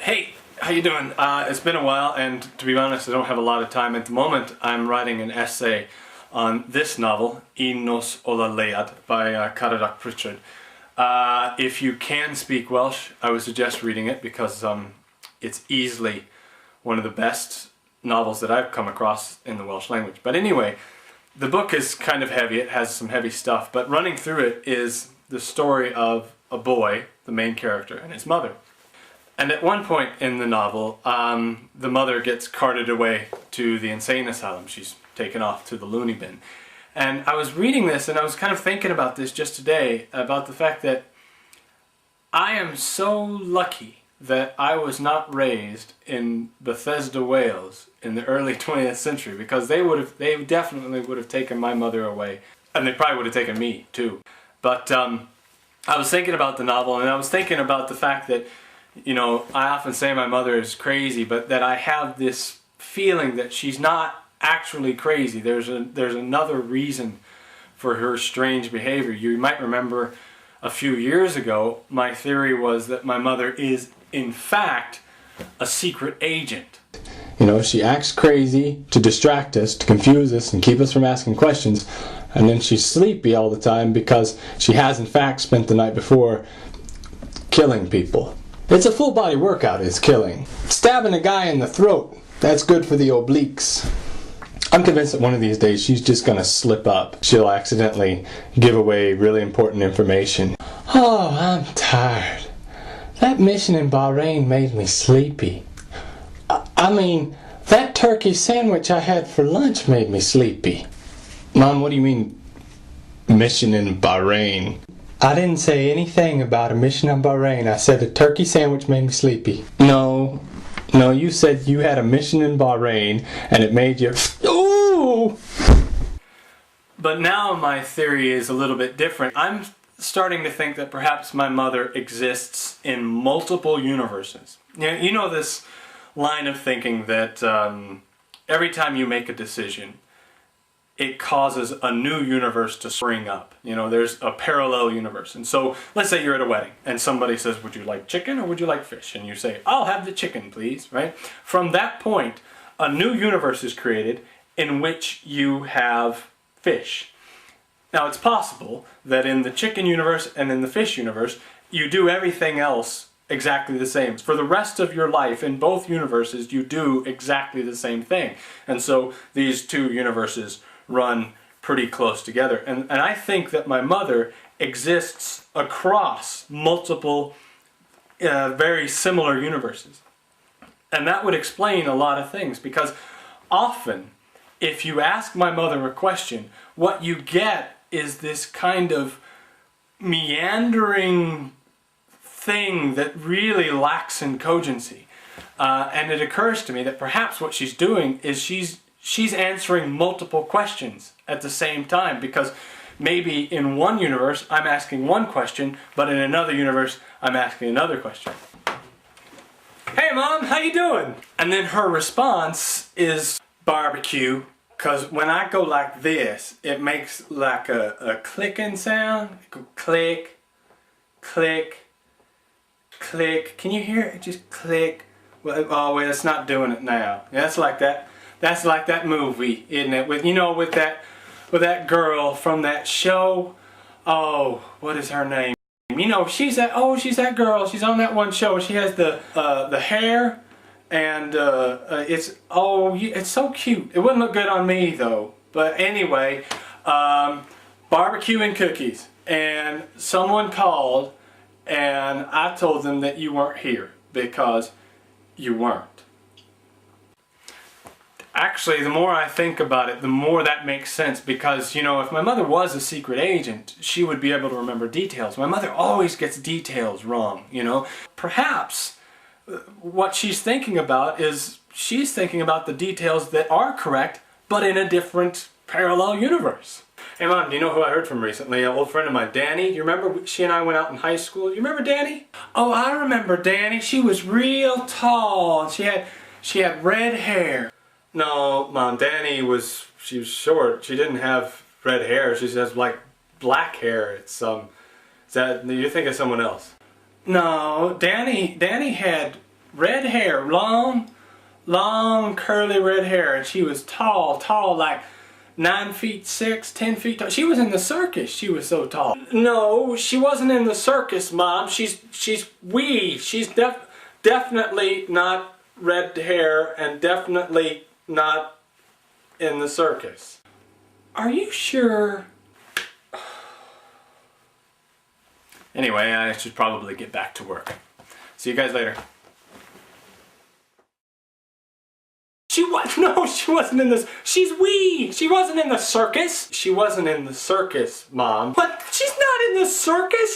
Hey, how you doing? It's been a while, and to be honest, I don't have a lot of time. At the moment, I'm writing an essay on this novel, Nos Ola Lead, by Caradoc Pritchard. If you can speak Welsh, I would suggest reading it because it's easily one of the best novels that I've come across in the Welsh language. But anyway, the book is kind of heavy. It has some heavy stuff, but running through it is the story of a boy, the main character, and his mother. And at one point in the novel, the mother gets carted away to the insane asylum. She's taken off to the loony bin. And I was reading this and I was kind of thinking about this just today, about the fact that I am so lucky that I was not raised in Bethesda, Wales in the early 20th century, because they definitely would have taken my mother away. And they probably would have taken me too. But I was thinking about the novel, and I was thinking about the fact that, you know, I often say my mother is crazy, but that I have this feeling that she's not actually crazy. There's another reason for her strange behavior. You might remember a few years ago, my theory was that my mother is, in fact, a secret agent. You know, she acts crazy to distract us, to confuse us, and keep us from asking questions. And then she's sleepy all the time because she has, in fact, spent the night before killing people. It's a full body workout, is killing. Stabbing a guy in the throat, that's good for the obliques. I'm convinced that one of these days she's just gonna slip up. She'll accidentally give away really important information. Oh, I'm tired. That mission in Bahrain made me sleepy. I mean, that turkey sandwich I had for lunch made me sleepy. Mom, what do you mean, mission in Bahrain? I didn't say anything about a mission in Bahrain. I said a turkey sandwich made me sleepy. No, you said you had a mission in Bahrain and it made you... Ooh! But now my theory is a little bit different. I'm starting to think that perhaps my mother exists in multiple universes. You know this line of thinking that every time you make a decision, it causes a new universe to spring up. You know, there's a parallel universe. And so, let's say you're at a wedding and somebody says, would you like chicken or would you like fish? And you say, I'll have the chicken, please, right? From that point, a new universe is created in which you have fish. Now, it's possible that in the chicken universe and in the fish universe, you do everything else exactly the same. For the rest of your life, in both universes, you do exactly the same thing. And so, these two universes run pretty close together. And I think that my mother exists across multiple very similar universes. And that would explain a lot of things, because often if you ask my mother a question, what you get is this kind of meandering thing that really lacks in cogency. And it occurs to me that perhaps what she's doing is she's answering multiple questions at the same time, because maybe in one universe I'm asking one question, but in another universe I'm asking another question. Hey Mom, how you doing? And then her response is barbecue, because when I go like this, it makes like a clicking sound. It go click, click, click. Can you hear it? Just click. Well, oh wait, it's not doing it now. Yeah, that's like that. That's like that movie, isn't it? With, you know, with that girl from that show. Oh, what is her name? You know, she's that girl. She's on that one show. She has the hair, and it's so cute. It wouldn't look good on me though. But anyway, barbecue and cookies. And someone called, and I told them that you weren't here because you weren't. Actually, the more I think about it, the more that makes sense, because, you know, if my mother was a secret agent, she would be able to remember details. My mother always gets details wrong, you know. Perhaps what she's thinking about is she's thinking about the details that are correct, but in a different parallel universe. Hey Mom, do you know who I heard from recently? An old friend of mine, Danny. You remember she and I went out in high school? You remember Danny? Oh, I remember Danny. She was real tall. She had red hair. No, Mom, Danny was short. She didn't have red hair. She just has like black hair. It's you're thinking of someone else. No, Danny had red hair, long curly red hair, and she was tall, like 9'6", 10 feet tall. She was in the circus. She was so tall. No, she wasn't in the circus, Mom. She's definitely not red hair and definitely not in the circus. Are you sure? Anyway, I should probably get back to work. See you guys later. No, she wasn't in this. She wasn't in the circus. She wasn't in the circus, Mom. But she's not in the circus.